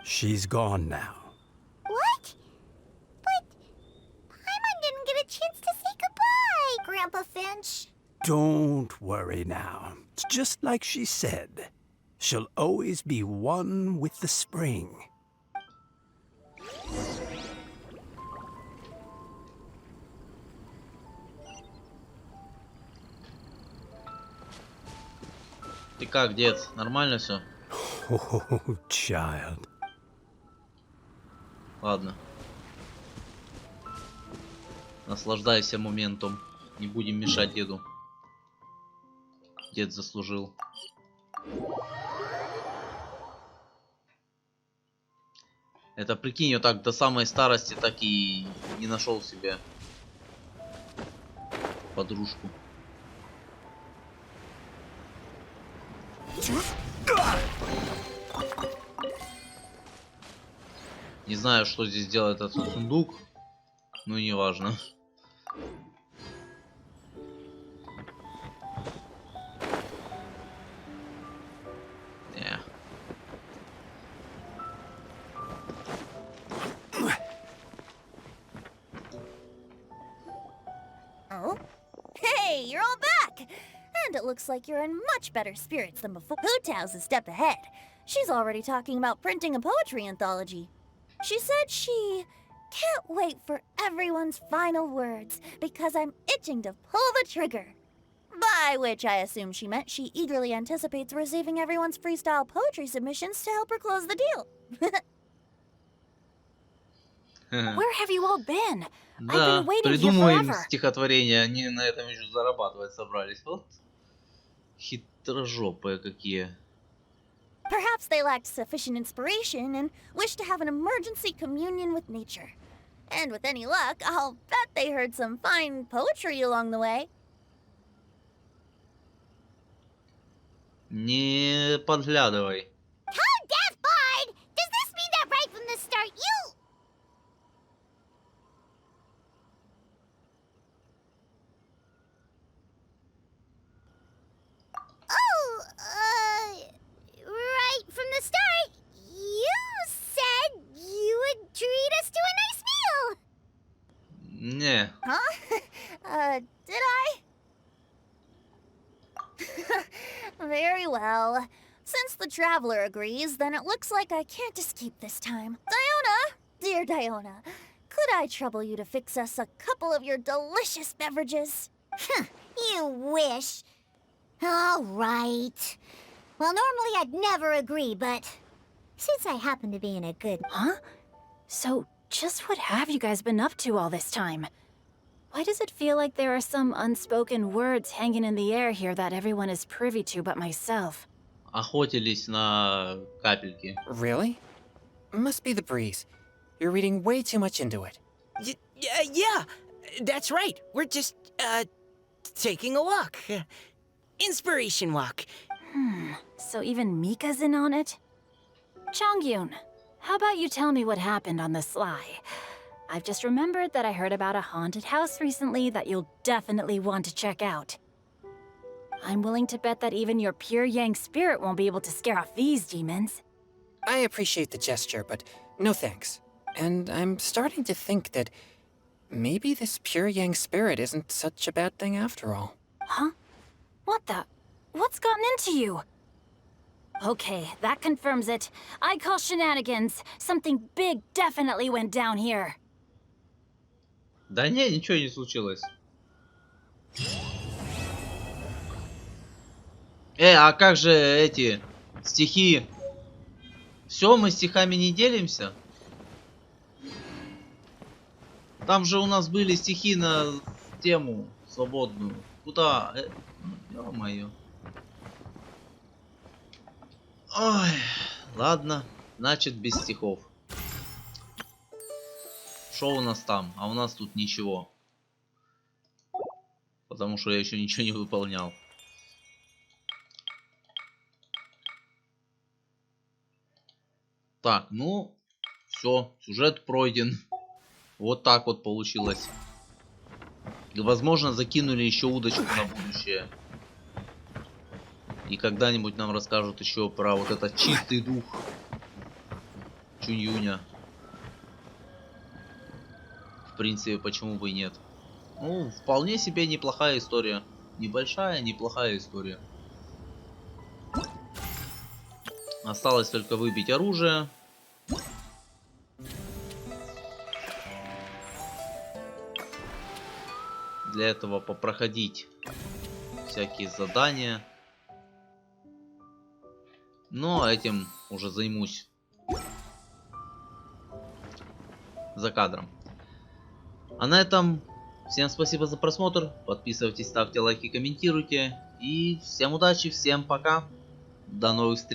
She's gone now. What? But Paimon didn't get a chance to say goodbye, Grandpa Finch. Don't worry now. It's just like she said. She'll always be one with the spring. Ты как, дед? Нормально все? Oh, child. Ладно. Наслаждайся моментом. Не будем мешать деду. Дед заслужил. Это прикинь, я так до самой старости так и не нашел себе подружку. Не знаю, что здесь делает этот сундук, но не важно. Oh? Hey, you're all back! And it looks like you're in much better spirits than before. Hu-Tao's a step ahead. She's already talking about printing a poetry anthology. She said she can't wait for everyone's final words because I'm itching to pull the trigger. By which I assume she meant she eagerly anticipates receiving everyone's freestyle poetry submissions to help her close the deal. Where have you all been? I've Да, been waiting here придумываем forever. стихотворение, они на этом еще зарабатывать собрались. Вот хитрожопые какие. Perhaps they lacked sufficient inspiration and wished to have an emergency communion with nature. And with any luck, I'll bet they heard some fine poetry along the way. Не подглядывай. How deaf Bard! Does this mean that right from the start you... Oh, right from the start, you said you would treat us to a nice meal. Не. Huh? Did I? Very well. Since the traveler agrees, then it looks like I can't escape this time. Diona, dear Diona, could I trouble you to fix us a couple of your delicious beverages? You wish. All right. Well, normally I'd never agree, but since I happen to be in a good... Huh? So, just what have you guys been up to all this time? Why does it feel like there are some unspoken words hanging in the air here that everyone is privy to but myself? Охотились на капельки. Really? Must be the breeze. You're reading way too much into it. Yeah, that's right. We're just, taking a walk. Inspiration walk. So even Mika's in on it? Chongyun, how about you tell me what happened on the sly? I've just remembered that I heard about a haunted house recently that you'll definitely want to check out. I'm willing to bet that even your pure yang spirit won't be able to scare off these demons. I appreciate the gesture, but no thanks. And I'm starting to think that maybe this pure yang spirit isn't such a bad thing after all. Huh? What the? What's gotten into you? Okay, that confirms it. I call shenanigans. Something big definitely went down here. Да не, ничего не случилось. А как же эти стихи? Все, мы стихами не делимся? Там же у нас были стихи на тему свободную. Куда? Ё-моё. Ой, ладно, значит без стихов. Что у нас там? А у нас тут ничего. Потому что я еще ничего не выполнял. Так, ну, все, сюжет пройден. Вот так вот получилось. И, возможно, закинули еще удочку на будущее. И когда-нибудь нам расскажут еще про вот этот чистый дух Чунь-Юня. В принципе, почему бы и нет. Ну, вполне себе неплохая история. Небольшая, неплохая история. Осталось только выбить оружие. Для этого попроходить всякие задания. Но этим уже займусь за кадром. А на этом всем спасибо за просмотр. Подписывайтесь, ставьте лайки, комментируйте. И всем удачи, всем пока. До новых встреч.